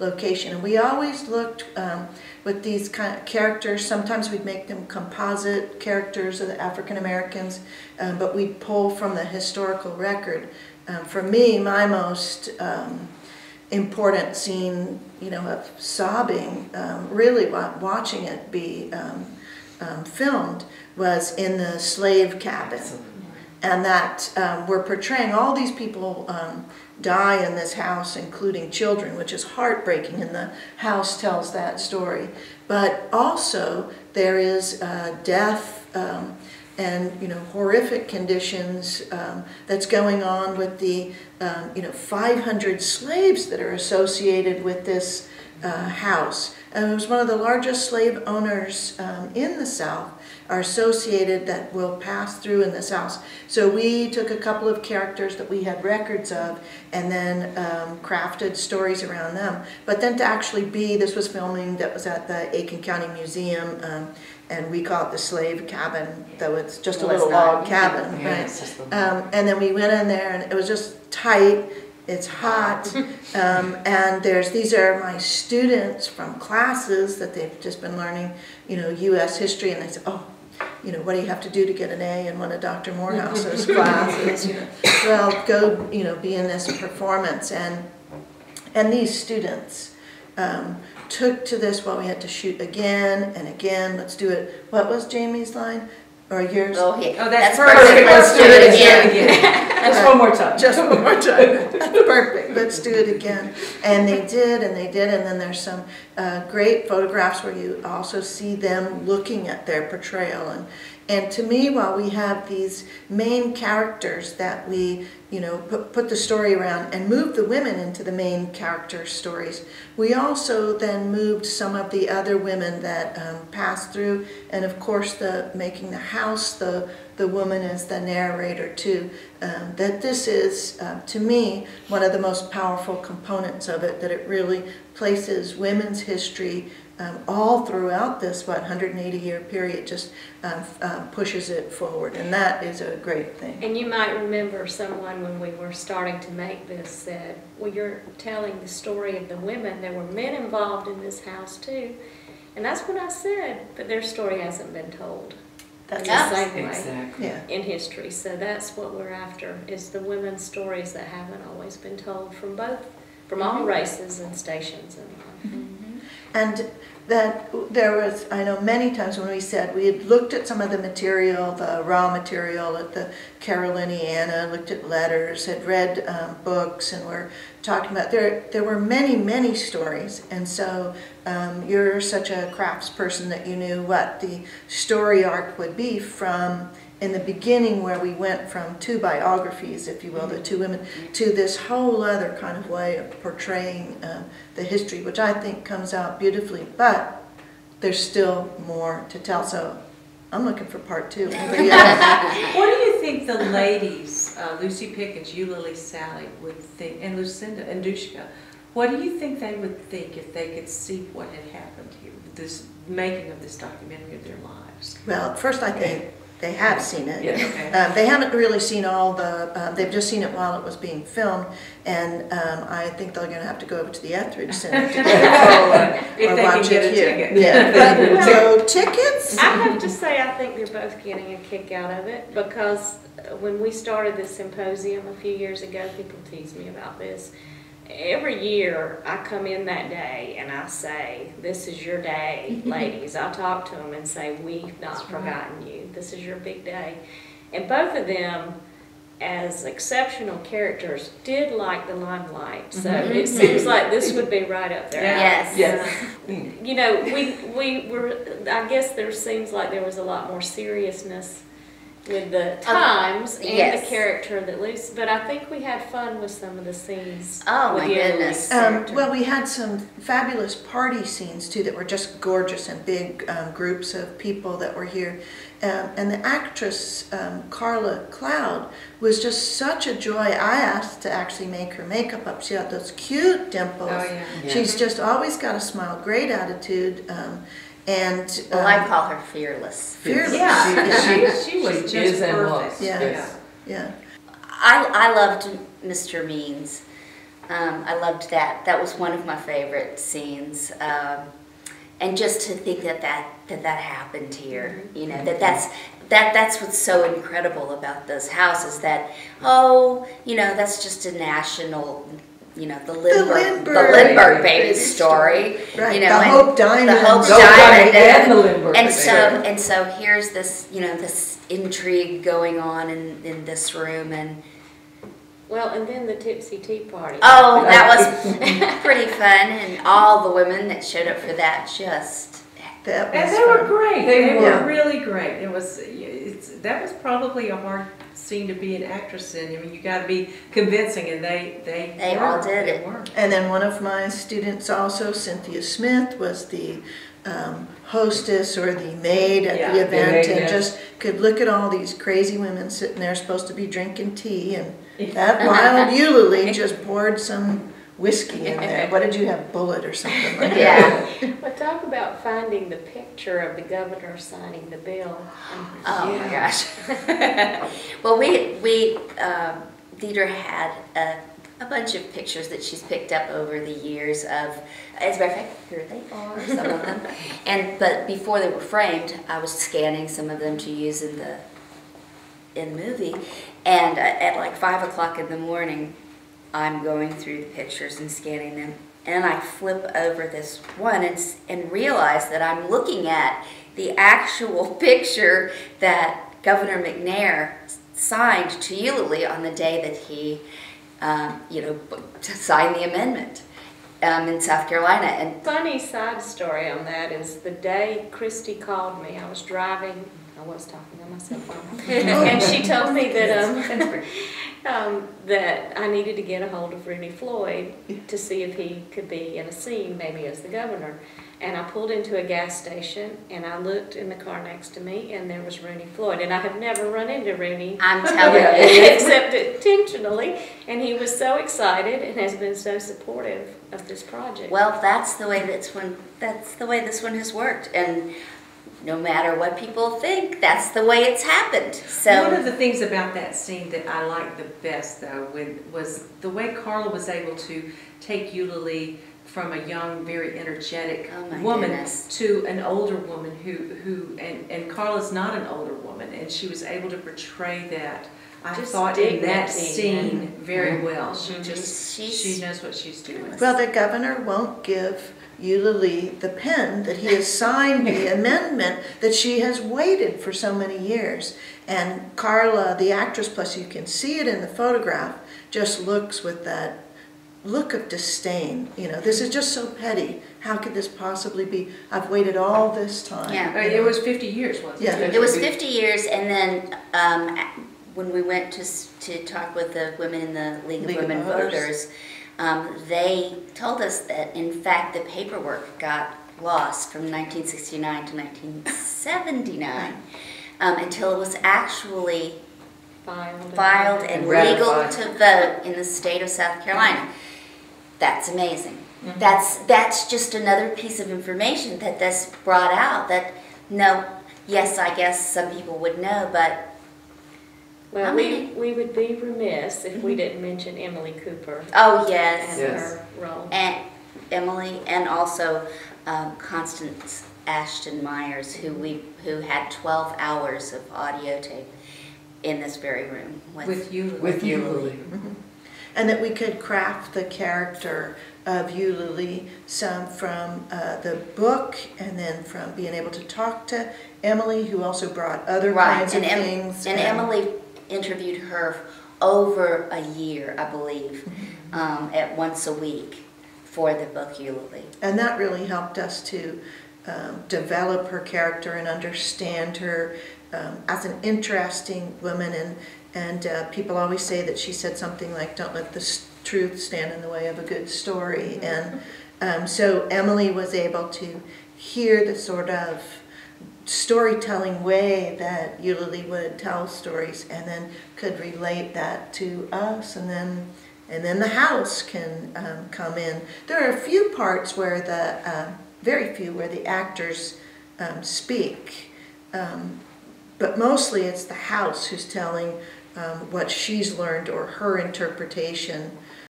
location. And we always looked with these kind of characters. Sometimes we'd make them composite characters of the African Americans, but we'd pull from the historical record. For me, my most important scene, of sobbing, really watching it be filmed, was in the slave cabin. And that we're portraying all these people die in this house, including children, which is heartbreaking, and the house tells that story. But also there is death and horrific conditions that's going on with the 500 slaves that are associated with this house. And it was one of the largest slave owners in the South are associated that will pass through in this house. So we took a couple of characters that we had records of and then crafted stories around them. But then to actually this was filming that was at the Aiken County Museum, and we call it the slave cabin, though it's just a little log cabin. Yeah, right? And then we went in there and it was just tight. It's hot, and these are my students from classes that they've just been learning, U.S. history, and they say, oh, what do you have to do to get an A in one of Dr. Morehouse's classes? Well, go, be in this performance, and these students took to this. Well, we had to shoot again and again. Let's do it. What was Jamie's line? Or yours? Oh, yeah. Oh, that's perfect. Let's do it again. That's one more time. Just one more time. That's perfect. Let's do it again. And they did, and then there's some great photographs where you also see them looking at their portrayal. And to me, while we have these main characters that we, put the story around and move the women into the main character stories, we also then moved some of the other women that passed through, and of course making the house the woman as the narrator too. That this is, to me, one of the most powerful components of it, that it really places women's history all throughout this 180-year period, just pushes it forward, and that is a great thing. And you might remember someone when we were starting to make this said, well, you're telling the story of the women. There were men involved in this house too. And that's what I said, but their story hasn't been told. That's the same way exactly. in history. So that's what we're after, is the women's stories that haven't always been told from all races and stations in life. Mm-hmm. And that there was, I know many times when we said we had looked at some of the material, the raw material at the Caroliniana, looked at letters, had read books, and we're talking about, there were many stories. And so you're such a craftsperson that you knew what the story arc would be from in the beginning, where we went from two biographies, if you will, the two women, to this whole other kind of way of portraying the history, which I think comes out beautifully, but there's still more to tell, so I'm looking for part two. What do you think the ladies, Lucy Pickens, Eulalie Sally, would think, and Lucinda and Dushka, what do you think they would think if they could see what had happened here, this making of this documentary of their lives? Well, first I think they have seen it. Yeah, okay. They haven't really seen all the, they've just seen it while it was being filmed, and I think they're going to have to go over to the Etheridge Center to get it or watch it here. Yeah. But, so tickets? I have to say I think they're both getting a kick out of it, because when we started this symposium a few years ago, people teased me about this. Every year I come in that day and I say, this is your day, ladies. I talk to them and say, we've not forgotten you. This is your big day. And both of them, as exceptional characters, did like the limelight. So it seems like this would be right up there. Yes. You know, we were, I guess there seems like there was a lot more seriousness with the times and the character that Lucy, but I think we had fun with some of the scenes. Oh my goodness. Well, we had some fabulous party scenes too that were just gorgeous, and big groups of people that were here. And the actress, Carla Cloud, was just such a joy. I asked to actually make her makeup up. She had those cute dimples. Oh, yeah. She's just always got a smile, great attitude. And well, I call her fearless. Fearless. Yeah, she was just perfect. Yeah. I loved Mr. Means. I loved that. That was one of my favorite scenes. And just to think that happened here, you know, that's what's so incredible about this house is that, oh, you know, that's just a national, you know, the Lindbergh baby story. Right. You know, the Hope Diamond. The Hope Diamond Diamond. and the Lindbergh And so here's this, you know, this intrigue going on in this room, and Well, and then the Tipsy Tea Party. oh, that was pretty fun, and all the women that showed up for that just. That And was they were fun. great. They were. were really great. That was probably a hard scene to be an actress in. I mean, you got to be convincing, and they all were. did it. They were. And then one of my students also, Cynthia Smith, was the hostess or the maid at Yeah, the the event, maid, and yes. just could look at all these crazy women sitting there supposed to be drinking tea, and that wild Eulalie just poured some whiskey in there. What did you have, Bullet or something like that? Yeah. But talk about finding the picture of the governor signing the bill. Oh my gosh. Well, we Deidre had a bunch of pictures that she's picked up over the years of, as a matter of fact, here they are, some of them. But before they were framed, I was scanning some of them to use in the movie. And at like 5 o'clock in the morning, I'm going through the pictures and scanning them, and I flip over this one and realize that I'm looking at the actual picture that Governor McNair signed to Eulalie on the day that he, signed the amendment in South Carolina. And Funny side story on that is the day Christy called me, I was driving, I was talking on my cell phone, and she told me that that I needed to get a hold of Rooney Floyd to see if he could be in a scene, maybe as the governor. And I pulled into a gas station, and I looked in the car next to me, and there was Rooney Floyd. And I have never run into Rooney, I'm telling you. except intentionally. And he was so excited and has been so supportive of this project. Well, that's the way this one has worked, and no matter what people think, that's the way it's happened. So one of the things about that scene that I liked the best, though, was the way Carla was able to take Eulalie from a young, very energetic woman to an older woman and Carla's not an older woman, and she was able to portray that. I thought in that scene very well. She knows what she's doing. Well, the governor won't give Eulalie the pen that he has signed the amendment that she has waited for so many years. And Carla, the actress, plus you can see it in the photograph, just looks with that look of disdain. You know, this is just so petty. How could this possibly be? I've waited all this time. Yeah. It was 50 years, wasn't Yeah. it? it was 50 years, and then when we went to talk with the women in the League of Women Voters, they told us that, in fact, the paperwork got lost from 1969 to 1979 until it was actually filed and legal to vote in the state of South Carolina. That's amazing. Mm-hmm. That's just another piece of information that this brought out. That yes, I guess some people would know, but well, we would be remiss if we didn't mention Emily Cooper. Oh yes, and her role. And Emily, and also Constance Ashton Myers, who had 12 hours of audio tape in this very room with Eulalie. Mm-hmm. And that we could craft the character of Eulalie, some from the book, and then from being able to talk to Emily, who also brought other kinds of things. And Emily interviewed her over a year, I believe, at once a week for the book Eulalie. And that really helped us to develop her character and understand her as an interesting woman. And people always say that she said something like, "Don't let the truth stand in the way of a good story." And so Emily was able to hear the sort of storytelling way that Eulalie would tell stories, and then could relate that to us, and then the house can come in. There are a few parts where very few where the actors speak, but mostly it's the house who's telling what she's learned or her interpretation